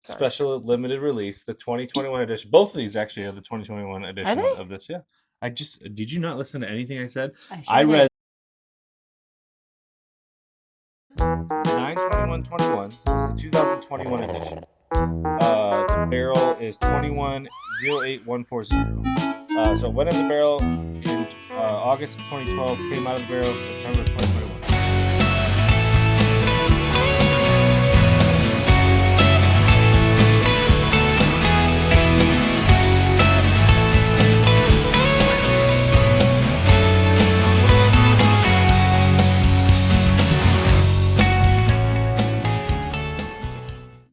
special limited release, the 2021 edition. Both of these actually are the 2021 editions of this. Yeah. Did you not listen to anything I said? I I sure read did. 9/21/21. This is the 2021 edition. The barrel is 2108140. So it went in the barrel in August of 2012, came out of the barrel September of 2021.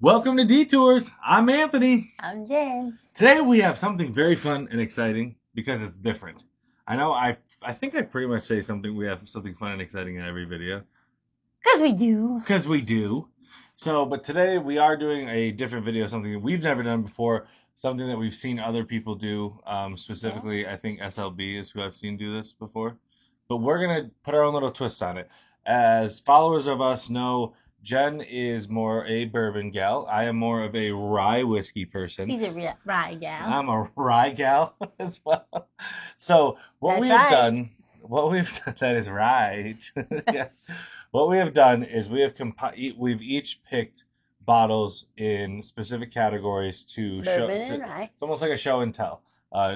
Welcome to Detours. I'm Anthony. I'm Jen. Today we have something very fun and exciting because it's different. I know I think I pretty much say we have something fun and exciting in every video. Because we do. Because we do. So, but today we are doing a different video, something that we've never done before, something that we've seen other people do. Specifically, I think SLB is who I've seen do this before. But we're going to put our own little twist on it. As followers of us know, Jen is more a bourbon gal. I am more of a rye whiskey person. He's a rye gal. I'm a rye gal as well. So what That's done, that is right. Yeah. What we have done is we've each picked bottles in specific categories to show. Bourbon and rye. It's almost like a show and tell.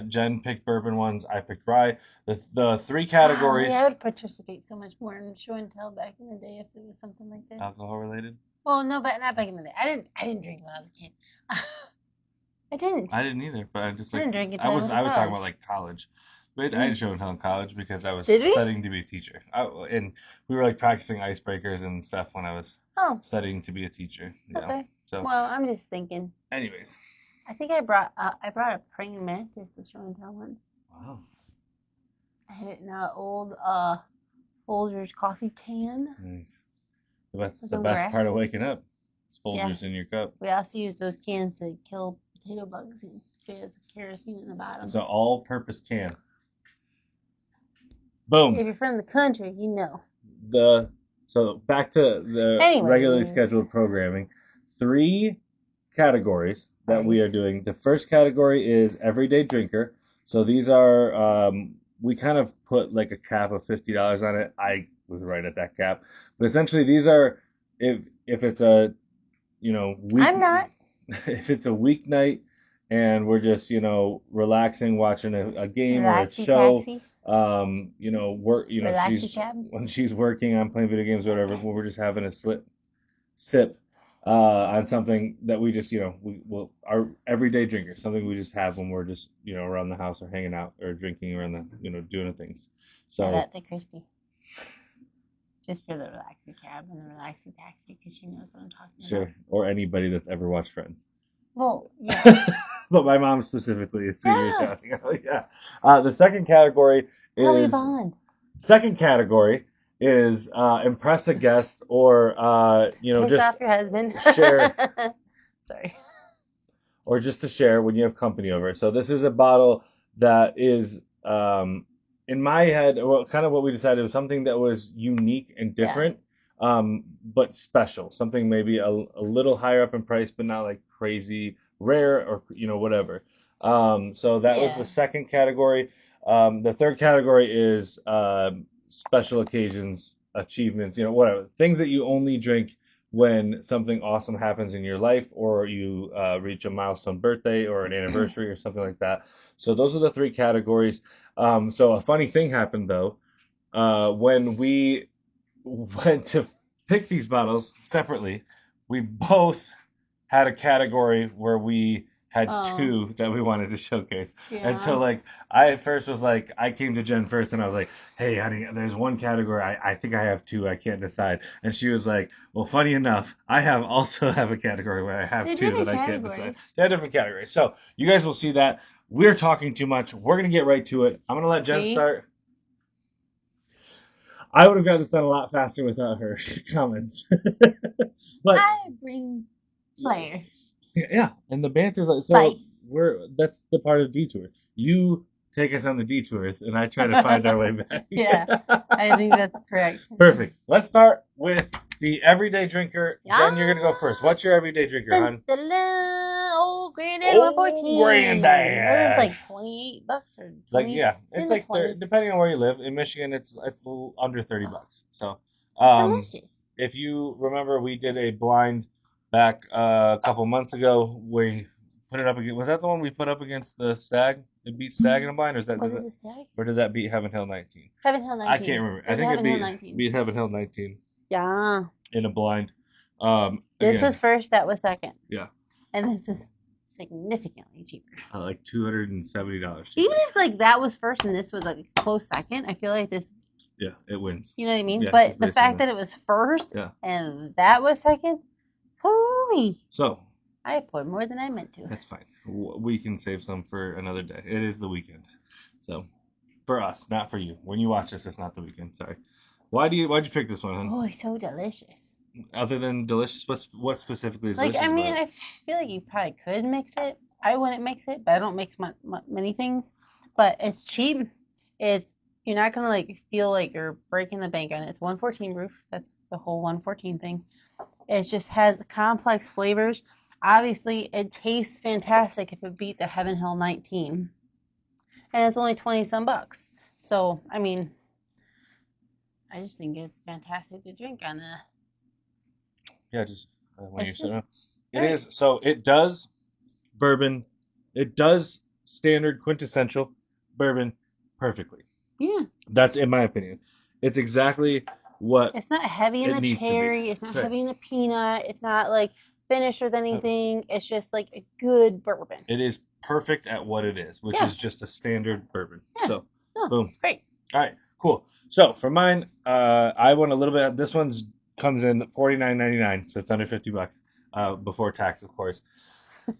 Jen picked bourbon ones. I picked rye. The three categories. I would participate so much more in show and tell back in the day if it was something like that. Alcohol related? Well, no, but not back in the day. I didn't drink when I was a kid. I didn't. I didn't either, but I just like I didn't drink I was until talking about like college. But I had show and tell in college because I was Did we? studying to be a teacher. And we were like practicing icebreakers and stuff when I was studying to be a teacher. Yeah. Okay. So Well, I'm just thinking. anyways. I think I brought a praying mantis to show and tell once. Wow. I had it in an old Folgers coffee can. Nice. That's the Some best grass. part of waking up. It's Folgers in your cup. We also use those cans to kill potato bugs and there's kerosene in the bottom. It's an all-purpose can. Boom. If you're from the country, you know. So back to the regularly scheduled programming. 3 categories that we are doing. The first category is everyday drinker. So these are we kind of put like a cap of $50 on it. I was right at that cap. But essentially these are if it's a week, I'm not. If it's a weeknight and we're just relaxing, watching a game or a show, when she's working on playing video games or whatever, when we're just having a sip on something that we just our everyday drinker, something we just have when we're just around the house or hanging out or drinking around the doing things. So that to Christy. Just for the relaxing cab and the relaxing taxi, because she knows what I'm talking about. Sure, or anybody that's ever watched Friends. Well, yeah. But my mom specifically is who you're shouting. Oh yeah. The second category is Second category is impress a guest or piss just off your husband. share. Sorry. Or just to share when you have company over. So this is a bottle that is in my head, well, kind of what we decided was something that was unique and different, but special. Something maybe a little higher up in price, but not like crazy rare or whatever. So that was the second category. The third category is special occasions, achievements, whatever. Things that you only drink when something awesome happens in your life or you reach a milestone birthday or an anniversary or something like that. So those are the 3 categories. So a funny thing happened, though. When we went to pick these bottles separately, we both had a category where we had 2 that we wanted to showcase. Yeah. And so I at first was I came to Jen first and I was like, hey honey, there's one category I think I have 2, I can't decide. And she was like, well, funny enough, I also have a category where I have 2 that I can't decide. They're different categories. So you guys will see that. We're talking too much. We're gonna get right to it. I'm gonna let Jen start. I would have got this done a lot faster without her comments. But I bring flair. Yeah, and the banter's that's the part of detour. You take us on the detours, and I try to find our way back. Yeah, I think that's correct. Perfect. Let's start with The everyday drinker. Jen, you're gonna go first. What's your everyday drinker, hon? Old Granddad Old 114. Granddad. What is like $28 or 20? Like yeah, it's like 20s. depending on where you live. In Michigan, it's a little under $30. So, Delicious. if you remember, we did a blind back a couple months ago. We put it up against. Was that the one we put up against the Stag? It beat Stag in a blind, or Was it the Stag? or did that beat Heaven Hill 19? Heaven Hill 19. I can't remember. I think Heaven it Hill beat 19. beat Heaven Hill 19 Yeah. in a blind. This Again, was first, that was second. Yeah. And this is significantly cheaper. like $270. Even if like that was first and this was like a close second, I feel like this, Yeah, it wins. you know what I mean? Yeah, but it's the basically fact that it was first Yeah. and that was second, hooey. So I poured more than I meant to. that's fine. We can save some for another day. It is the weekend, so for us, not for you. When you watch this, it's not the weekend. Sorry. Why'd you pick this one, hon? Oh, it's so delicious. Other than delicious, what specifically is Like, delicious I mean, about it? I feel like you probably could mix it. I wouldn't mix it, but I don't mix many things. But it's cheap. You're not gonna like feel like you're breaking the bank on it. It's 114 proof. That's the whole 114 thing. It just has complex flavors. Obviously, it tastes fantastic if it beat the Heaven Hill 19, and it's only 20 some bucks. So, I mean, I just think it's fantastic to drink on a. Yeah, just when It's you're sitting. just It great. is. So it does bourbon. It does standard quintessential bourbon perfectly. Yeah. That's in my opinion. It's exactly what It's not heavy in it the needs to be. cherry. It's not Right. heavy in the peanut. It's not like finished with anything. It's just like a good bourbon. It is perfect at what it is, which Yeah. is just a standard bourbon. Yeah. So, No, boom. it's great. All right, cool. So for mine, I went a little bit. This one's comes in $49.99, so it's under $50 before tax, of course.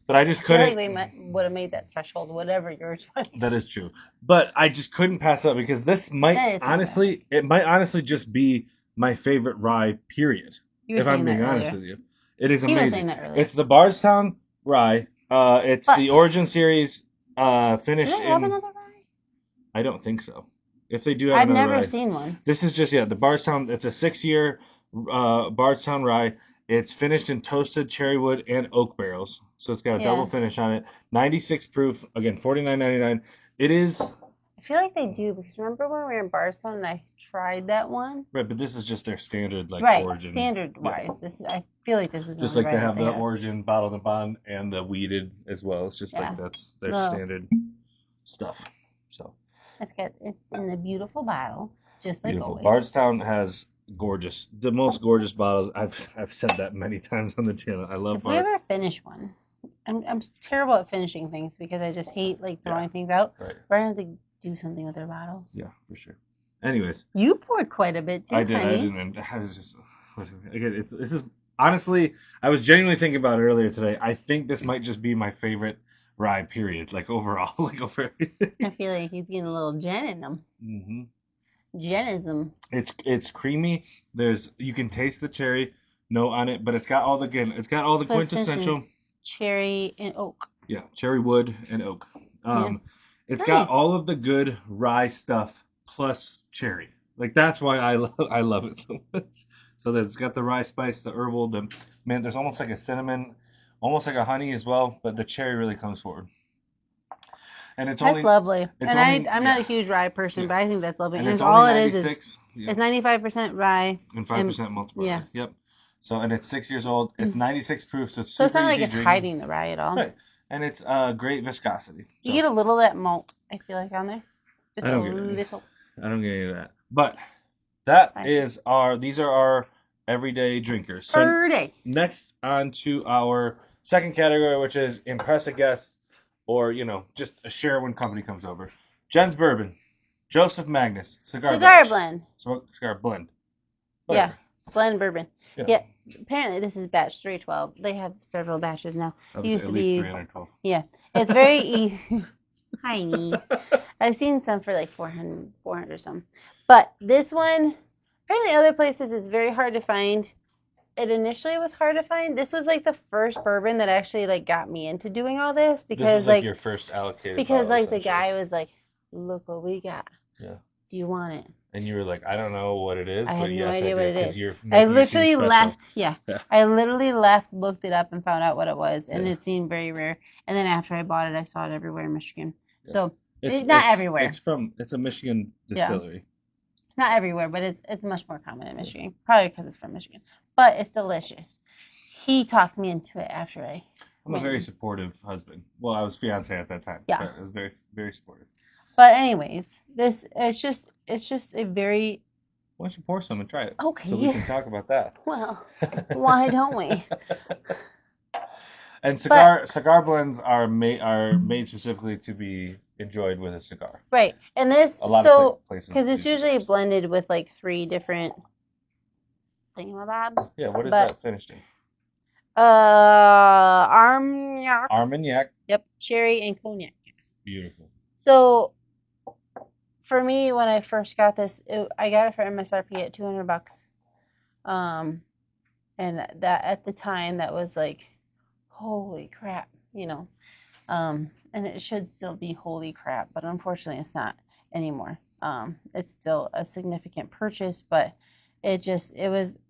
But I just I feel couldn't. like we would have made that threshold, whatever yours was. That is true, but I just couldn't pass it up because this That might is not honestly, it might honestly just be my favorite rye. Period. You were If I'm saying being that honest earlier. with you, it is He was saying amazing. that earlier. It's the Bardstown rye. It's But- the Origin Series Do finished they have in. another rye? I don't think so. If they do have I've another never rye, seen one. this is just the Bardstown. It's a 6-year Bardstown rye. It's finished in toasted cherry wood and oak barrels, so it's got a Yeah. double finish on it. 96 proof. Again, $49.99. It is I feel like they do because remember when we were in Bardstown and I tried that one? right, but this is just their standard right, Origin. standard wise. This is, I feel like this is the Just only like they rye have that the Origin bottled and bond and the weeded as well. It's just Yeah. like that's their No. standard stuff. So It's in a beautiful bottle, just like beautiful. always. Bardstown has the most gorgeous bottles. I've said that many times on the channel. I love If we Bard. ever finish one, I'm terrible at finishing things because I just hate like throwing things out. Right. We're gonna have to do something with our bottles. Yeah, for sure. Anyways, You poured quite a bit too, I did. honey. I didn't. I was just again. This is honestly. I was genuinely thinking about it earlier today. I think this might just be my favorite rye. Period. Like overall, like over everything. I feel like he's getting a little Jen in him. Mm-hmm. Genism. It's creamy. You can taste the cherry note on it, but it's got all the So it's quintessential. Cherry and oak. Yeah, cherry wood and oak. Yeah. It's Nice. got all of the good rye stuff plus cherry. Like that's why I love it so much. So it's got the rye spice, the herbal, there's almost like a cinnamon, almost like a honey as well, but the cherry really comes forward. And it's That's only lovely. And only- I'm not a huge rye person, Yeah. but I think that's lovely. and And it's all only it is 96. Yeah. it's 95% rye. And 5% multiple. yeah. Yep. So and it's 6 years old. It's 96 proof, so it's So it's super not like easy it's drinking. hiding the rye at all. Right. And it's great viscosity. You So get a little of that malt, I feel like, on there. Just I don't a get any. little. I don't get any of that. But that Fine. is these are our everyday drinkers. So Per day. next on to our second category, which is impress a guest or, just a share when company comes over. Jen's Bourbon. Joseph Magnus. Cigar blend. Cigar blend. Yeah. Blend bourbon. Yeah. Yeah. Apparently, this is batch 312. They have several batches now. That was Used at to least be- 312. Yeah. It's very easy. Tiny. I've seen some for like 400 or something. But this one, apparently other places is very hard to find. It initially was hard to find. This was like the first bourbon that actually like got me into doing all this because This is like your first allocated because bottle, like the essentially. guy was like, look what we got. Yeah. Do you want it? And you were like, I don't know what it is, I but have no yes, I idea do, what it because is. you're I making it seem literally special. left. Yeah, Yeah. I literally left, looked it up, and found out what it was, and Yeah. it seemed very rare. And then after I bought it, I saw it everywhere in Michigan. Yeah. So It's not everywhere. It's a Michigan distillery. Not everywhere, but it's much more common in Michigan. Probably because it's from Michigan. But it's delicious. He talked me into it after I I'm a very supportive husband. Well, I was fiance at that time. Yeah. But I was very, very supportive. But anyways, it's just a very. Why don't you pour some and try it? Okay. So we can talk about that. Well, why don't we? And cigar blends are made specifically to be enjoyed with a cigar. Right, and this A lot of places because it's do usually cigars. blended with like 3 different thingamabobs. Yeah, what is But- that finished in? Armagnac. Armagnac. Yep, cherry and cognac. Beautiful. So, for me, when I first got this, I got it for MSRP at $200. And that at the time that was like, holy crap, you know. And it should still be holy crap, but unfortunately, it's not anymore. It's still a significant purchase, but it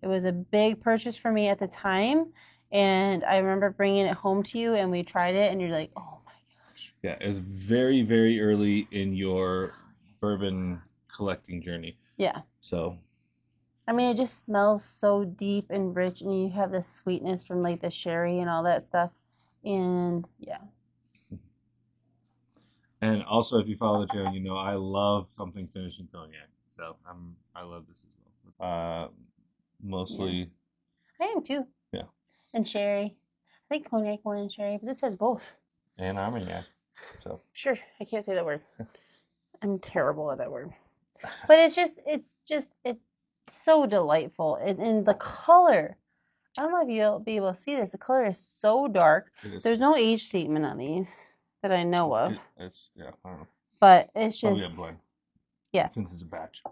was a big purchase for me at the time. And I remember bringing it home to you, and we tried it, and you're like, oh my gosh. Yeah, it was very, very early in your bourbon collecting journey. Yeah. So. I mean, it just smells so deep and rich, and you have the sweetness from like the sherry and all that stuff. And yeah. And also, if you follow the channel, you know I love something finished in cognac. So I love this as well. Mostly. Yeah. I am too. Yeah. And sherry. I think cognac more than sherry, but this has both. And Armagnac. So. Sure, I can't say that word. I'm terrible at that word. But it's so delightful, and the color. I don't know if you'll be able to see this. The color is so dark. There's no age statement on these that I know of. I don't know. But it's Probably just a blend. Yeah. Since it's a batch.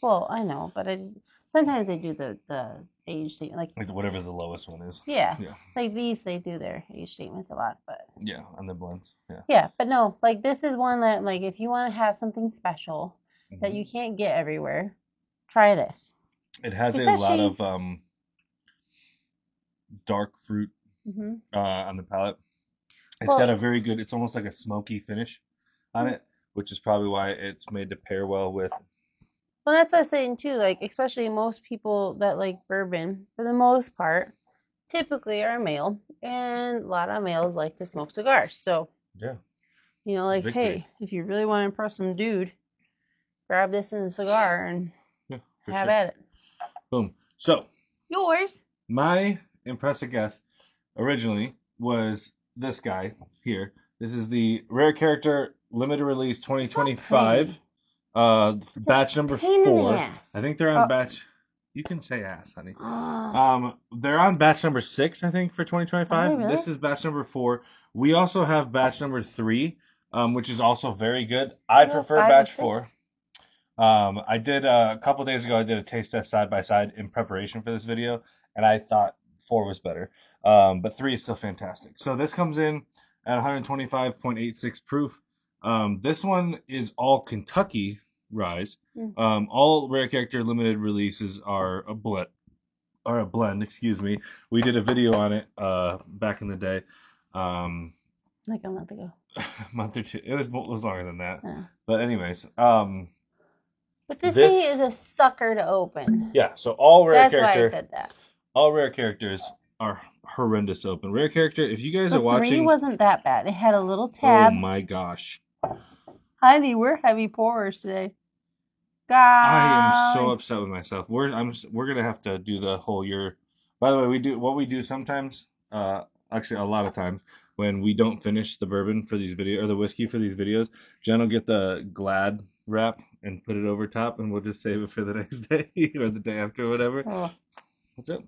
Well, I know, but sometimes they do the age statement, like whatever the lowest one is. Yeah. Yeah. Like these, they do their age statements a lot, but yeah, on the blends. Yeah. Yeah, but no, like this is one that like if you want to have something special that you can't get everywhere, try this. It has a lot of dark fruit on the palate. It's got a very good. It's almost like a smoky finish on it, which is probably why it's made to pair well with. Well, that's what I was saying too. Like, especially most people that like bourbon, for the most part, typically are male, and a lot of males like to smoke cigars. So, yeah, you know, like, hey, if you really want to impress some dude, grab this in a cigar and have at it. Boom. So, yours. My impressive guess originally was this guy here. This is the Rare Character Limited Release 2025. Batch number 4. I think they're on batch. You can say ass, honey. They're on batch number 6, I think, for 2025. Really? This is batch number 4. We also have batch number 3, which is also very good. I prefer batch 4. I did a couple days ago. I did a taste test side by side in preparation for this video, and I thought 4 was better. But 3 is still fantastic. So this comes in at 125.86 proof. This one is all Kentucky rye. All Rare Character limited releases are a blend. Excuse me. We did a video on it back in the day. Like a month ago. A month or two. It was longer than that. Yeah. But anyways, but this thing is a sucker to open. Yeah. So all Rare Character. That's why I said that. All Rare Characters are horrendous to open. Rare Character, if you guys are watching. 3 wasn't that bad. It had a little tab. Oh my gosh. Honey, we're heavy pourers today. God. I am so upset with myself. We're gonna have to do the whole year. By the way, we do sometimes. Actually, a lot of times when we don't finish the bourbon for these videos or the whiskey for these videos, Jen will get the Glad wrap and put it over top, and we'll just save it for the next day or the day after, or whatever. Oh. That's it.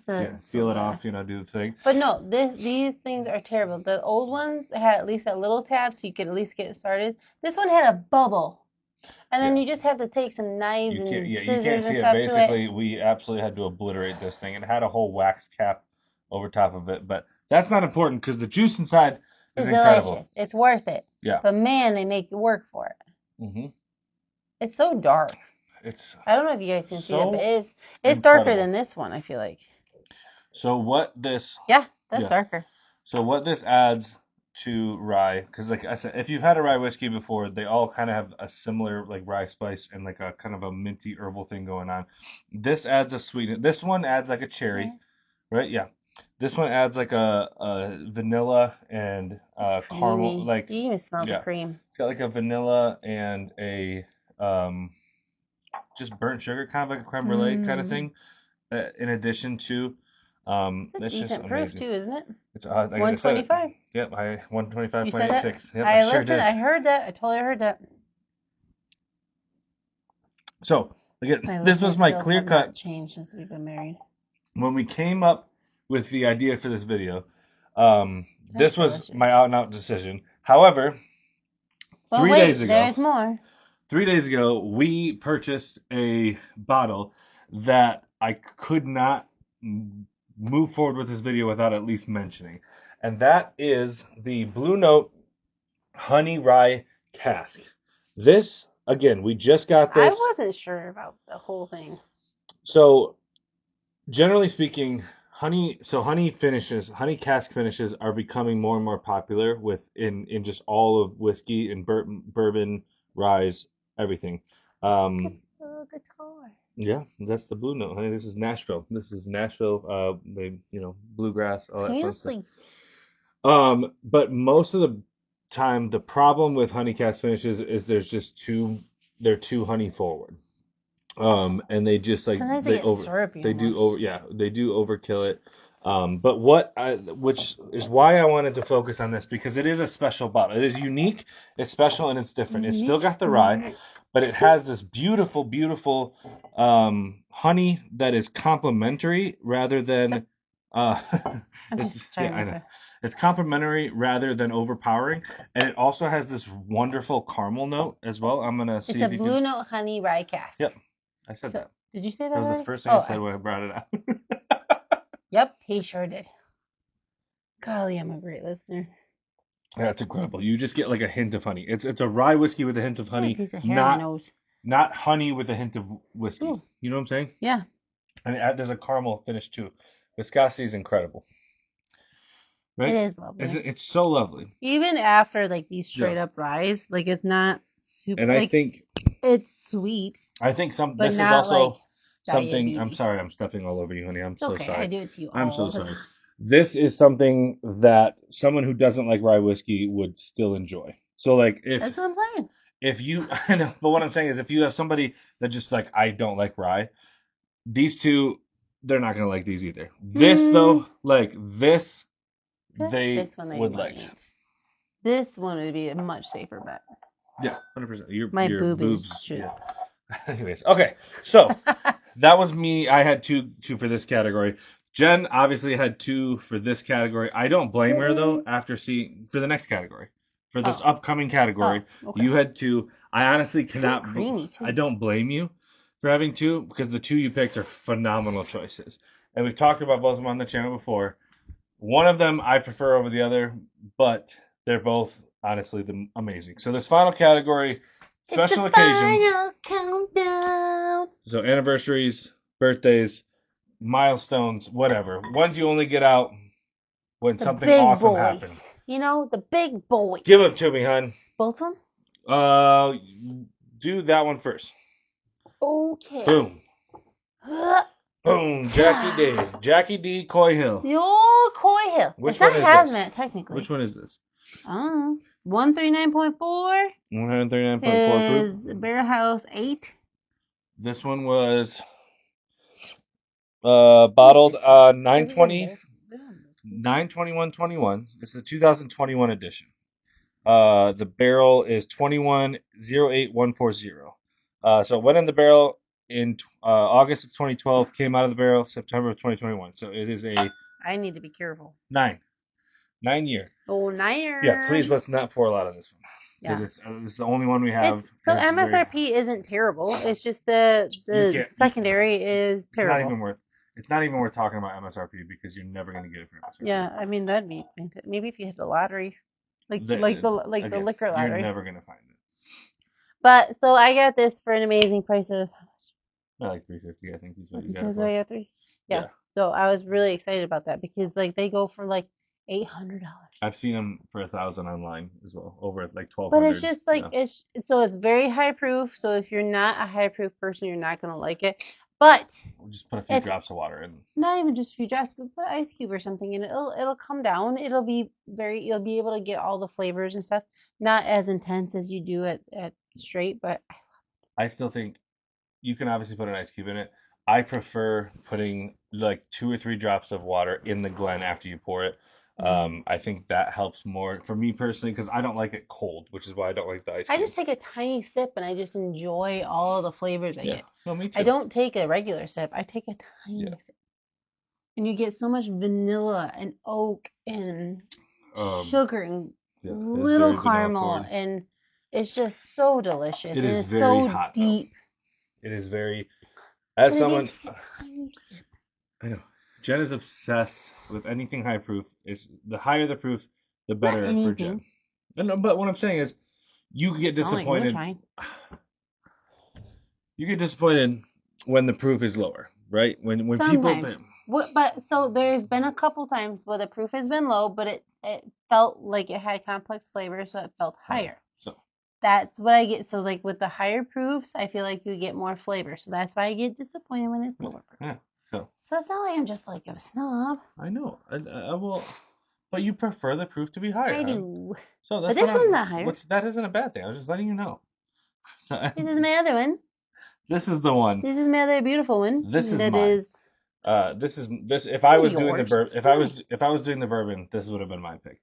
Yeah, seal it off, do the thing. But no, these things are terrible. The old ones had at least a little tab so you could at least get started. This one had a bubble. And then you just have to take some knives and scissors you can't see and it. stuff Basically, we absolutely had to obliterate this thing. It had a whole wax cap over top of it, but that's not important because the juice inside is incredible. Delicious. It's worth it. Yeah. But man, they make you work for it. It's so dark. It's I don't know if you guys can see it, but so it's darker incredible. than this one, I feel like. So what this Yeah, that's yeah. darker. So what this adds to rye, because like I said, if you've had a rye whiskey before, they all kind of have a similar like rye spice and like a kind of a minty herbal thing going on. This adds a sweetness. This one adds like a cherry, right? Yeah. This one adds like a vanilla and caramel, Creamy. like You even smell the yeah. cream. It's got like a vanilla and a just burnt sugar, kind of like a creme brulee kind of thing. In addition to, It's a that's just decent proof amazing. too, isn't it? It's like I said it. 125. Yep, I You said that? 125.86. Yep, I I sure listened. did. I heard that. I totally heard that. So again, My this was listening my skills clear have not cut changed since we've been married. when we came up with the idea for this video. That's This was delicious. my out and out decision. However, Well, 3 wait, days ago, there's more. 3 days ago, we purchased a bottle that I could not move forward with this video without at least mentioning, and that is the Blue Note Honey Rye Cask. This, again, we just got I this. wasn't sure about the whole thing. So, generally speaking, honey cask finishes are becoming more and more popular in just all of whiskey and bourbon, rye, everything. Oh, guitar. Yeah, that's the Blue Note, honey. This is Nashville. This is Nashville. They, bluegrass, all that fun stuff. Seriously. But most of the time, the problem with honey cask finishes is they're too honey forward. And they just like Sometimes they get syrupy. they do almost. they do overkill it. But which is why I wanted to focus on this because it is a special bottle. It is unique, it's special, and it's different. It's still got the rye, but it has this beautiful, beautiful honey that is complementary rather than I'm it's just trying I not know. to. It's complementary rather than overpowering, and it also has this wonderful caramel note as well. I'm gonna see It's if a you Blue can. Note honey rye cask. Yep, I said So, that. did you say that That was the already? first thing I said when I brought it out. Yep, he sure did. Golly, I'm a great listener. That's incredible. You just get like a hint of honey. It's a rye whiskey with a hint of I got a honey, piece of hair in my not nose. not honey with a hint of whiskey. Ooh. You know what I'm saying? Yeah. And there's a caramel finish too. Viscosity is incredible. Right? It is lovely. It's so lovely. Even after like these straight up ryes, like it's not super. And like, I think it's sweet, some but this is not also like something. I'm diabetes. sorry, I'm stepping all over you, honey. I'm It's so okay. sorry. I do it to you all I'm so the sorry. time. This is something that someone who doesn't like rye whiskey would still enjoy. So like That's what I'm saying. if you I know, but what I'm saying is if you have somebody that just like I don't like rye, these two they're not gonna like these either. This though, like this they This one they would like. might. This one would be a much safer bet. Yeah, 100%. My Your boobies boobs. should. Yeah. Anyways, okay. So that was me. I had two for this category. Jen obviously had two for this category. I don't blame her though. After seeing for the next category, for this upcoming category, okay. you had two. I honestly cannot. Creamy too. I don't blame you for having two because the two you picked are phenomenal choices, and we've talked about both of them on the channel before. One of them I prefer over the other, but they're both honestly amazing. So this final category, special occasions. Final countdown. So anniversaries, birthdays, milestones, whatever. Ones you only get out when The something big awesome boys. happens. You know, the big boys. Give them to me, hun. Both of them? Do that one first. Okay. Boom. Boom. Jackie D. Coy Hill. The old Coy Hill. Which it's not one is hazmat, this? technically. Which one is this? 139.4 139.4 proof. is Barrel House 8. This one was bottled 920 92121. It's the 2021 edition. The barrel is 2108140. So it went in the barrel in August of 2012, came out of the barrel September of 2021. So it is a I need to be careful. 9 year. Oh, 9 year. Yeah, please let's not pour a lot of this one because Yeah. it's the only one we have. So It's MSRP isn't terrible. It's just the secondary is terrible. It's not even worth talking about MSRP because you're never going to get it for MSRP. Yeah, I mean that'd be maybe if you hit the lottery, like the liquor lottery. You're never going to find it. But so I got this for an amazing price of I like 350. I think he's what Was you it got it those for. way at 3? Yeah. Yeah. So I was really excited about that because like they go for like $800. I've seen them for 1,000 online as well, over at like But it's 1,200. just like Yeah. it's very high proof. So if you're not a high proof person, you're not gonna like it. But We'll just put a few if drops of water in. not even just a few drops, but put ice cube or something, and it'll come down. It'll be you'll be able to get all the flavors and stuff. Not as intense as you do at straight, but I still think you can obviously put an ice cube in it. I prefer putting like 2 or 3 drops of water in the Glen after you pour it. I think that helps more for me personally because I don't like it cold, which is why I don't like the ice I cube. just take a tiny sip and I just enjoy all the flavors I get. No, me too. I don't take a regular sip. I take a tiny sip. And you get so much vanilla and oak and sugar and little caramel, and it's just so delicious. It and is it's very so hot, deep. It is very. As But someone, again, take a tiny sip. I know Jen is obsessed with anything high proof. Is the higher the proof, the better for Jen. No, but what I'm saying is, you get disappointed. You get disappointed when the proof is lower, right? When Sometimes. people. But so there's been a couple times where the proof has been low, but it felt like it had complex flavors, so it felt higher. So that's what I get. So like with the higher proofs, I feel like you get more flavor. So that's why I get disappointed when it's lower proof. Yeah. So it's not like I'm just like a snob. I know. I will. But you prefer the proof to be higher. I do. So that's but this one's not higher. That isn't a bad thing. I was just letting you know. So, this is my other one. This is the one. This is my other beautiful one. This is mine. This is this. If I was doing the bourbon, if I was doing the bourbon, this would have been my pick.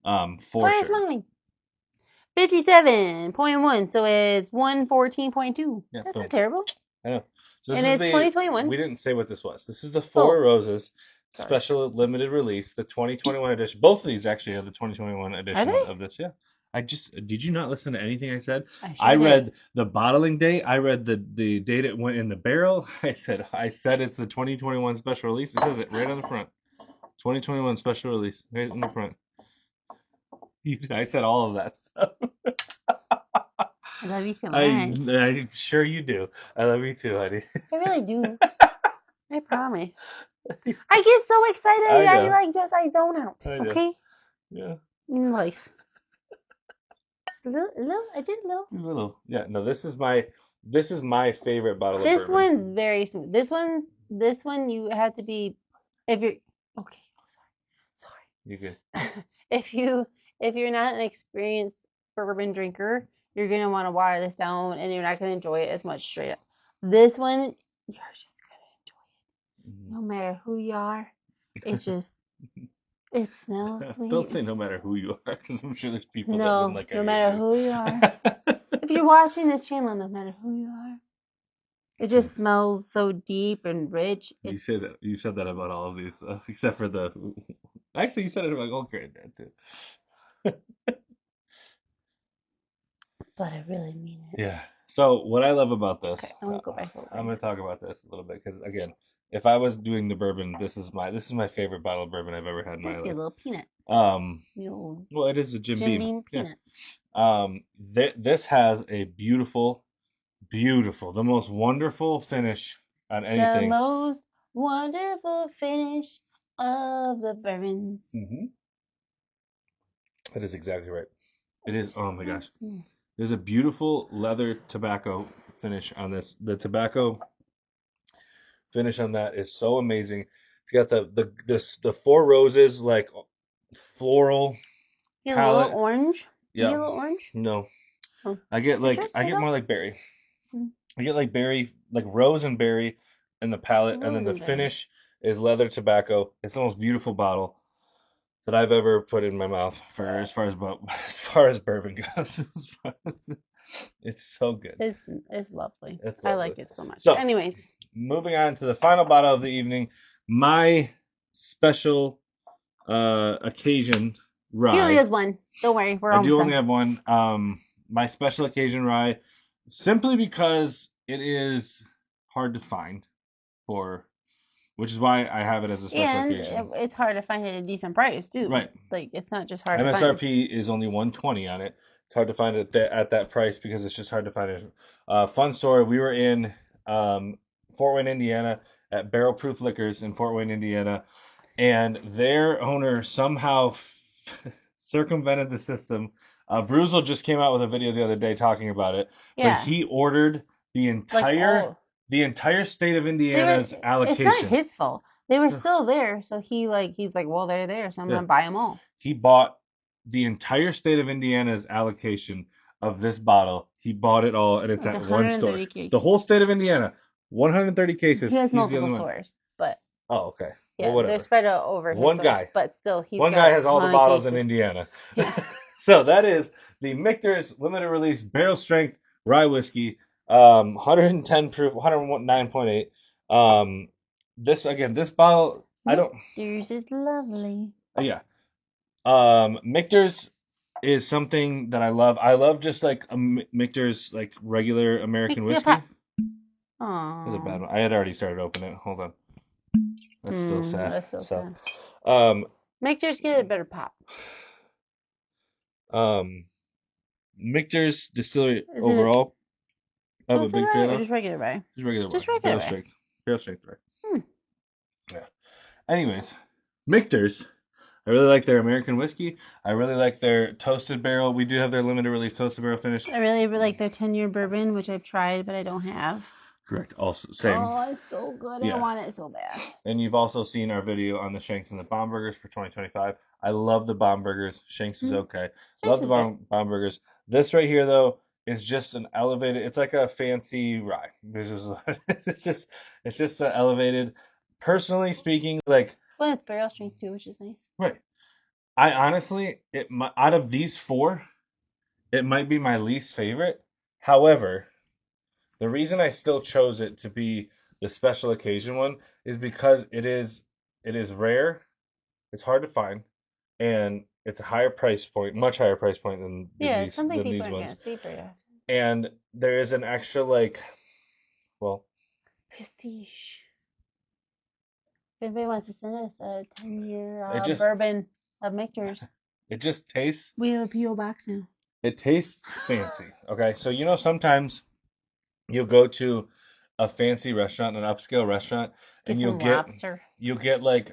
For Where's sure. mine? 57.1. So it's 114.2. Yeah, that's not terrible. I know. So and it's 2021. We didn't say what this was. This is the Four Roses special limited release, the 2021 edition. Both of these actually are the 2021 editions of this. Yeah. Did you not listen to anything I said? I read the bottling date. I read the date it went in the barrel. I said it's the 2021 special release. It says it right on the front. 2021 special release right in the front. I said all of that stuff. I love you so much. I'm sure you do. I love you too, honey. I really do. I promise. I get so excited. I zone out. Okay? Yeah. In life. Just a little. I did a little. Little. Yeah. No, this is my favorite bottle of bourbon. This one's very smooth. This one you have to be if you're okay. Sorry. You're good. if you're not an experienced bourbon drinker, you're gonna want to water this down and you're not gonna enjoy it as much straight up. This one, you're just gonna enjoy it. No matter who you are. It's just it smells sweet. Don't say no matter who you are, because I'm sure there's people that wouldn't like it. No matter who you are. If you're watching this channel, no matter who you are. It just smells so deep and rich. You said that about all of these, except for the. Actually, you said it about Gold Granddad too. But I really mean it. Yeah. So what I love about this, I'm gonna go back over. I'm gonna talk about this a little bit because again, if I was doing the bourbon, this is my favorite bottle of bourbon I've ever had in my life. That's a little peanut. Well, it is a Jim Beam peanut. This has a beautiful, the most wonderful finish on anything. The most wonderful finish of the bourbons. Mm-hmm. That is exactly right. It is. Oh my gosh. There's a beautiful leather tobacco finish on this. The tobacco finish on that is so amazing. It's got the Four Roses like floral palette. A little orange. Yeah. A little orange. No. Oh. I get more like berry. I get like berry, like rose and berry in the palette, and then the finish is leather tobacco. It's the most beautiful bottle that I've ever put in my mouth for as far as bourbon goes. It's so good. It's lovely. It's lovely. I like it so much. So, anyways, moving on to the final bottle of the evening, my special occasion rye. He only has one. Don't worry, I do only have one. My special occasion rye, simply because it is hard to find which is why I have it as a special occasion. And it's hard to find at a decent price too. Right. Like it's not just hard to find. MSRP is only $120 on it. It's hard to find it at that price because it's just hard to find it. Fun story. We were in Fort Wayne, Indiana, at Barrel Proof Liquors in Fort Wayne, Indiana, and their owner somehow circumvented the system. Bruzel just came out with a video the other day talking about it, but Yeah, he ordered the like entire state of they were. Indiana's It's not allocation. his fault. They were still there, so he's like, well, they're there, so I'm Yeah. gonna buy them all. He bought the entire state of Indiana's allocation of this bottle. He bought it all, and it's Like at one store. 130 cases. The whole state of Indiana, 130 cases. He has He's the multiple only one. stores, but Oh, okay. yeah, Well, whatever. they're spread out over his One stores, guy. but still, he's One got guy a has all the ton of bottles in cases. Indiana. Yeah. So that is the Michter's limited release barrel strength rye whiskey, 110 proof, 109.8. This bottle, I don't. Yours is lovely. Yeah. Michter's is something that I love. I love just like a Michter's like regular American whiskey. Aww. That was a bad one. I had already started opening it. Hold on. That's still sad. That's still sad. Um, Michter's get a better pop. Michter's distillery Is overall, I'm a big fan or of. just regular rye? Just regular Just rye. regular Barrel rye. strength. Barrel strength rye. Yeah. Anyways, Michter's. I really like their American whiskey. I really like their toasted barrel. We do have their limited release toasted barrel finish. I really like their 10-year bourbon, which I've tried, but I don't have. Correct. Also, same. Oh, it's so good. Yeah. I want it so bad. And you've also seen our video on the Shanks and the Bomburgers for 2025. I love the Bomburgers. Shanks is okay. Love the Bomburgers. This right here, though, is just an elevated. It's like a fancy rye. It's just an elevated. Personally speaking, like. Well, it's barrel strength too, which is nice. Right. I honestly, out of these four, it might be my least favorite. However, the reason I still chose it to be the special occasion one is because it is rare, it's hard to find, and it's a higher price point, much higher price point than it's something than people these aren't ones. gonna see very often. And there is an extra prestige. If anybody wants to send us a 10-year bourbon of Michter's, it just tastes. We have a PO box now. It tastes fancy. Okay, so sometimes you'll go to a fancy restaurant, an upscale restaurant, and you'll get like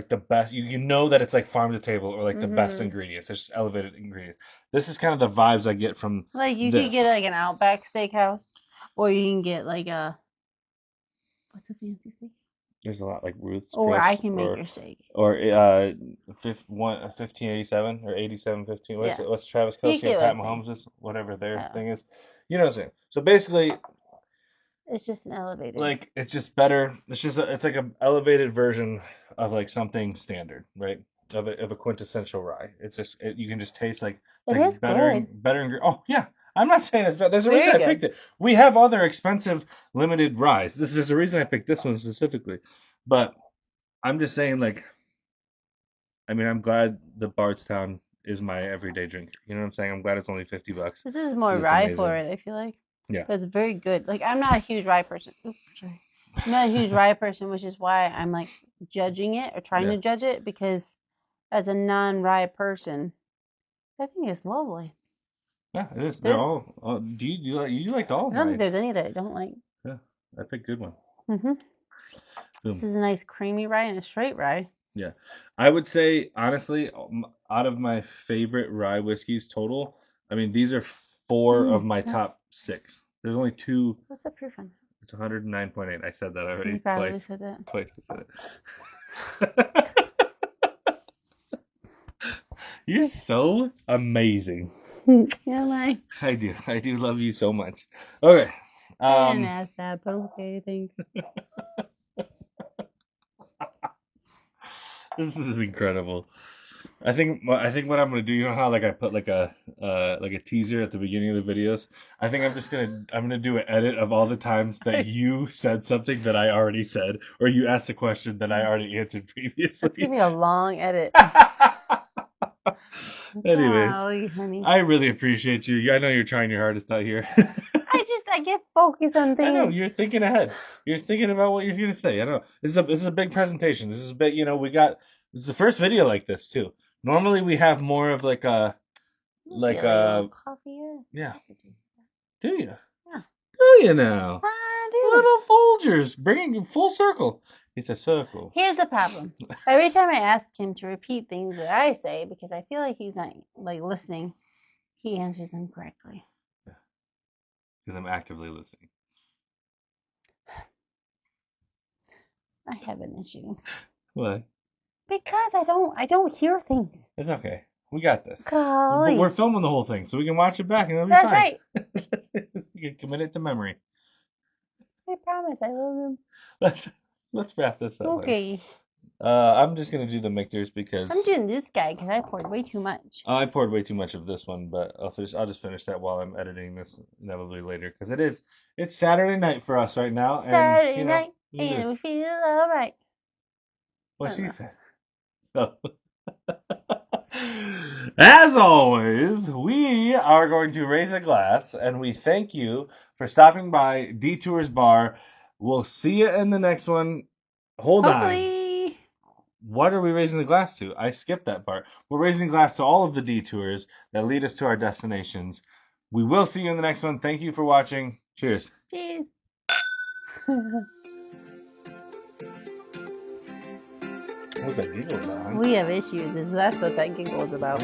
the best. You know that it's like farm to table or like the best ingredients. It's just elevated ingredients. This is kind of the vibes I get from. Like you could get like an Outback Steakhouse, or you can get like what's a fancy steak? There's a lot like Ruth's. Or I can make your steak. Or 1587 or 8715. What's Travis Kelce and Pat Mahomes' whatever their thing is. You know what I'm saying? So basically, it's just an elevated. Like it's just better. It's like an elevated version of like something standard, right? Of a quintessential rye. It's just you can just taste like it's like better. Oh yeah, I'm not saying it's bad. There's a reason I picked it. We have other expensive limited ryes. There's a reason I picked this one specifically. But I'm just saying, like, I mean, I'm glad the Bardstown is my everyday drinker. You know what I'm saying? I'm glad it's only $50. This is more rye for it, I feel like. Yeah. But it's very good. Like, I'm not a huge rye person. Oops, sorry. I'm not a huge rye person, which is why I'm like judging it or trying to judge it, because as a non-rye person, I think it's lovely. Yeah, it is. They're all. Do you liked all? I don't think there's any that I don't like. Yeah, I picked good one. This is a nice creamy rye and a straight rye. Yeah, I would say honestly, out of my favorite rye whiskeys total, I mean these are 4 of my top 6. There's only 2. What's the proof on? It's 109.8. I said that already. You probably said that. Twice I said it. You're so amazing. Yeah, I do love you so much. Okay. I didn't ask that, but okay, thanks. This is incredible. I think what I'm gonna do, you know how like I put like a teaser at the beginning of the videos. I think I'm gonna do an edit of all the times that you said something that I already said, or you asked a question that I already answered previously. It's gonna be a long edit. Anyways, golly, honey. I really appreciate you. I know you're trying your hardest out here. I get focused on things. I know you're thinking ahead. You're thinking about what you're gonna say. I know this is a big presentation. This is a big. This is the first video like this too. Normally we have more of like a coffee. Yeah. Do you? Yeah. Do you now? I do. Little Folgers, bringing it full circle. It's a circle. Here's the problem. Every time I ask him to repeat things that I say because I feel like he's not like listening, he answers them correctly. Because I'm actively listening. I have an issue What? because I don't hear things. It's okay. We got this. Golly. But we're filming the whole thing, so we can watch it back and it'll be That's fine. right. We can commit it to memory. I promise I love him. Let's wrap this up. Okay. I'm just gonna do the mixers because I'm doing this guy because I poured way too much. I poured way too much of this one, but I'll just finish that while I'm editing this inevitably later because it's Saturday night for us right now. Saturday and, night, and we feel alright. What she said. So, as always, we are going to raise a glass and we thank you for stopping by Detours Bar. We'll see you in the next one. Hold on. Hopefully. What are we raising the glass to? I skipped that part. We're raising glass to all of the detours that lead us to our destinations. We will see you in the next one. Thank you for watching. Cheers. Cheers. Look at giggles on. We have issues. That's what that giggle is about.